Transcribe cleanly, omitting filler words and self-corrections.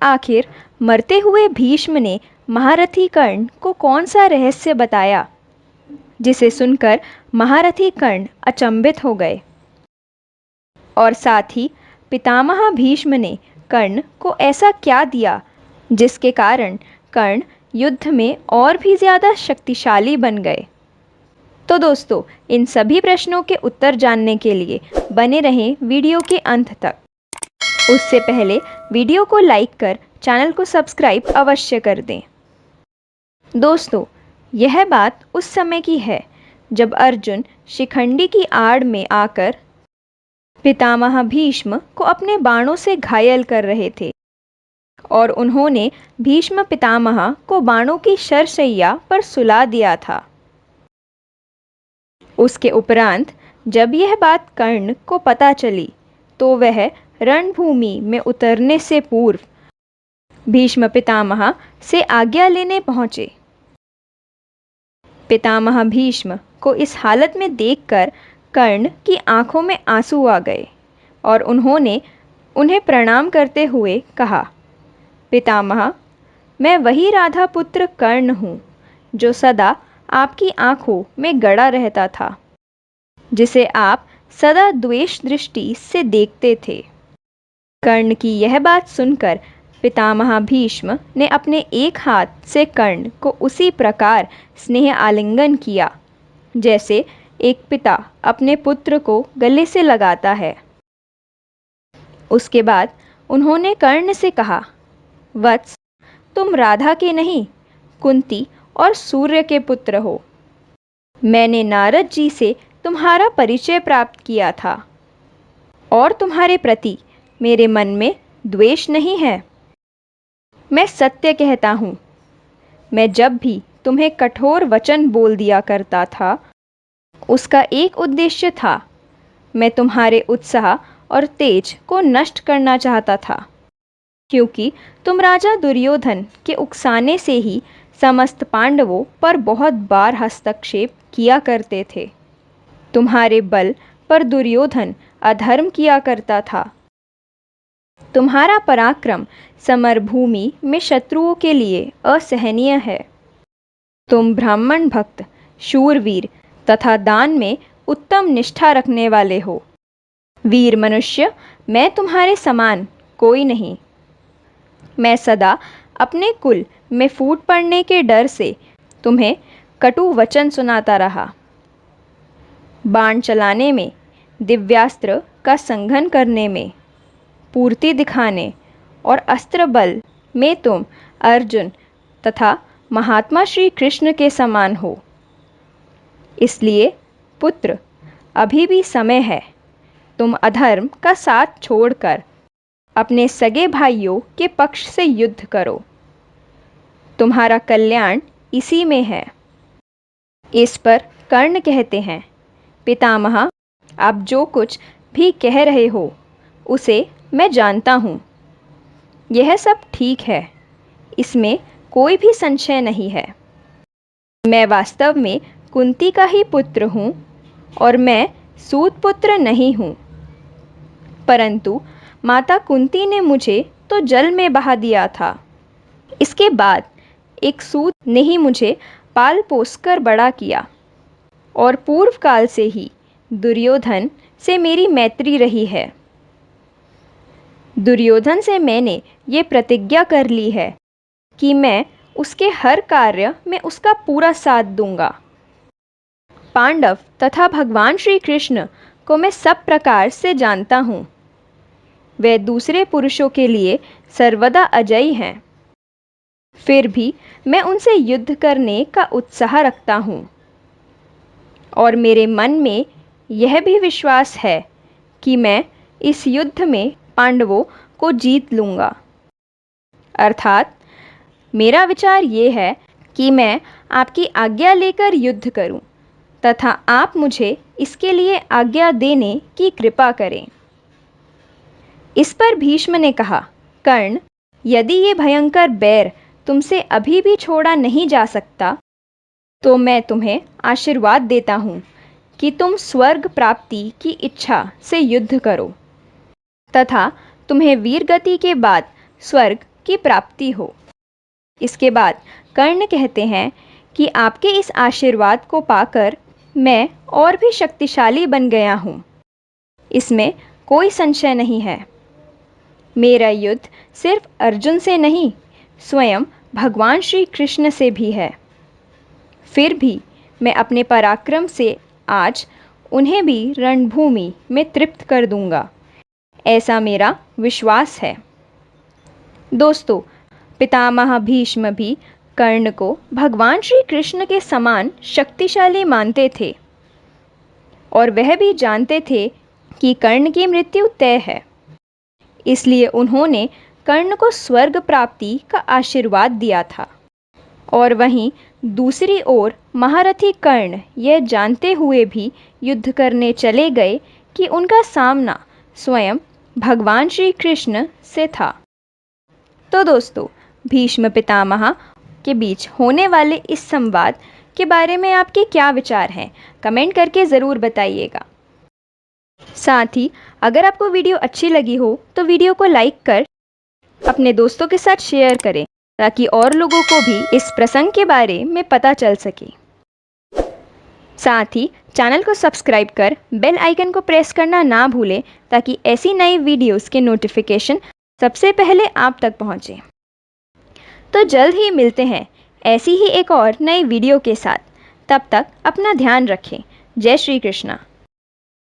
आखिर मरते हुए भीष्म ने महारथी कर्ण को कौन सा रहस्य बताया, जिसे सुनकर महारथी कर्ण अचंभित हो गए। और साथ ही पितामह भीष्म ने कर्ण को ऐसा क्या दिया जिसके कारण कर्ण युद्ध में और भी ज़्यादा शक्तिशाली बन गए। तो दोस्तों, इन सभी प्रश्नों के उत्तर जानने के लिए बने रहें वीडियो के अंत तक। उससे पहले वीडियो को लाइक कर चैनल को सब्सक्राइब अवश्य कर दें। दोस्तों, यह बात उस समय की है जब अर्जुन शिखंडी की आड़ में आकर पितामह भीष्म को अपने बाणों से घायल कर रहे थे और उन्होंने भीष्म पितामह को बाणों की शरशैया पर सुला दिया था। उसके उपरांत जब यह बात कर्ण को पता चली तो वह रणभूमि में उतरने से पूर्व भीष्म पितामह से आज्ञा लेने पहुंचे। पितामह भीष्म को इस हालत में देखकर कर्ण की आंखों में आंसू आ गए और उन्होंने उन्हें प्रणाम करते हुए कहा, पितामह, मैं वही राधा पुत्र कर्ण हूँ जो सदा आपकी आंखों में गड़ा रहता था, जिसे आप सदा द्वेष दृष्टि से देखते थे। कर्ण की यह बात सुनकर पितामह भीष्म ने अपने एक हाथ से कर्ण को उसी प्रकार स्नेह आलिंगन किया जैसे एक पिता अपने पुत्र को गले से लगाता है। उसके बाद उन्होंने कर्ण से कहा, वत्स, तुम राधा के नहीं, कुंती और सूर्य के पुत्र हो। मैंने नारद जी से तुम्हारा परिचय प्राप्त किया था और तुम्हारे प्रति मेरे मन में द्वेष नहीं है। मैं सत्य कहता हूँ, मैं जब भी तुम्हें कठोर वचन बोल दिया करता था, उसका एक उद्देश्य था, मैं तुम्हारे उत्साह और तेज को नष्ट करना चाहता था, क्योंकि तुम राजा दुर्योधन के उकसाने से ही समस्त पांडवों पर बहुत बार हस्तक्षेप किया करते थे। तुम्हारे बल पर दुर्योधन अधर्म किया करता था। तुम्हारा पराक्रम समरभूमि में शत्रुओं के लिए असहनीय है। तुम ब्राह्मण भक्त, शूरवीर तथा दान में उत्तम निष्ठा रखने वाले हो। वीर मनुष्य, मैं तुम्हारे समान कोई नहीं। मैं सदा अपने कुल में फूट पड़ने के डर से तुम्हें कटु वचन सुनाता रहा। बाण चलाने में, दिव्यास्त्र का संघन करने में, पूर्ति दिखाने और अस्त्र बल में तुम अर्जुन तथा महात्मा श्री कृष्ण के समान हो। इसलिए पुत्र, अभी भी समय है, तुम अधर्म का साथ छोड़कर अपने सगे भाइयों के पक्ष से युद्ध करो। तुम्हारा कल्याण इसी में है। इस पर कर्ण कहते हैं, पितामह, आप जो कुछ भी कह रहे हो उसे मैं जानता हूँ। यह सब ठीक है, इसमें कोई भी संशय नहीं है। मैं वास्तव में कुंती का ही पुत्र हूँ और मैं सूत पुत्र नहीं हूँ, परंतु माता कुंती ने मुझे तो जल में बहा दिया था। इसके बाद एक सूत ने ही मुझे पाल पोसकर बड़ा किया और पूर्व काल से ही दुर्योधन से मेरी मैत्री रही है। दुर्योधन से मैंने ये प्रतिज्ञा कर ली है कि मैं उसके हर कार्य में उसका पूरा साथ दूंगा। पांडव तथा भगवान श्री कृष्ण को मैं सब प्रकार से जानता हूँ। वे दूसरे पुरुषों के लिए सर्वदा अजयी हैं। फिर भी मैं उनसे युद्ध करने का उत्साह रखता हूँ और मेरे मन में यह भी विश्वास है कि मैं इस युद्ध में पांडवों को जीत लूँगा। अर्थात मेरा विचार ये है कि मैं आपकी आज्ञा लेकर युद्ध करूं तथा आप मुझे इसके लिए आज्ञा देने की कृपा करें। इस पर भीष्म ने कहा, कर्ण, यदि ये भयंकर बैर तुमसे अभी भी छोड़ा नहीं जा सकता तो मैं तुम्हें आशीर्वाद देता हूँ कि तुम स्वर्ग प्राप्ति की इच्छा से युद्ध करो तथा तुम्हें वीरगति के बाद स्वर्ग की प्राप्ति हो। इसके बाद कर्ण कहते हैं कि आपके इस आशीर्वाद को पाकर मैं और भी शक्तिशाली बन गया हूँ, इसमें कोई संशय नहीं है। मेरा युद्ध सिर्फ अर्जुन से नहीं, स्वयं भगवान श्री कृष्ण से भी है। फिर भी मैं अपने पराक्रम से आज उन्हें भी रणभूमि में तृप्त कर दूंगा, ऐसा मेरा विश्वास है। दोस्तों, पितामह भीष्म भी कर्ण को भगवान श्री कृष्ण के समान शक्तिशाली मानते थे और वह भी जानते थे कि कर्ण की मृत्यु तय है। इसलिए उन्होंने कर्ण को स्वर्ग प्राप्ति का आशीर्वाद दिया था। और वहीं दूसरी ओर महारथी कर्ण यह जानते हुए भी युद्ध करने चले गए कि उनका सामना स्वयं भगवान श्री कृष्ण से था। तो दोस्तों, भीष्म पितामह के बीच होने वाले इस संवाद के बारे में आपके क्या विचार हैं? कमेंट करके ज़रूर बताइएगा। साथ ही अगर आपको वीडियो अच्छी लगी हो तो वीडियो को लाइक कर अपने दोस्तों के साथ शेयर करें, ताकि और लोगों को भी इस प्रसंग के बारे में पता चल सके। साथ ही चैनल को सब्सक्राइब कर बेल आइकन को प्रेस करना ना भूलें, ताकि ऐसी नई वीडियोस के नोटिफिकेशन सबसे पहले आप तक पहुंचे। तो जल्द ही मिलते हैं ऐसी ही एक और नई वीडियो के साथ। तब तक अपना ध्यान रखें। जय श्री कृष्णा।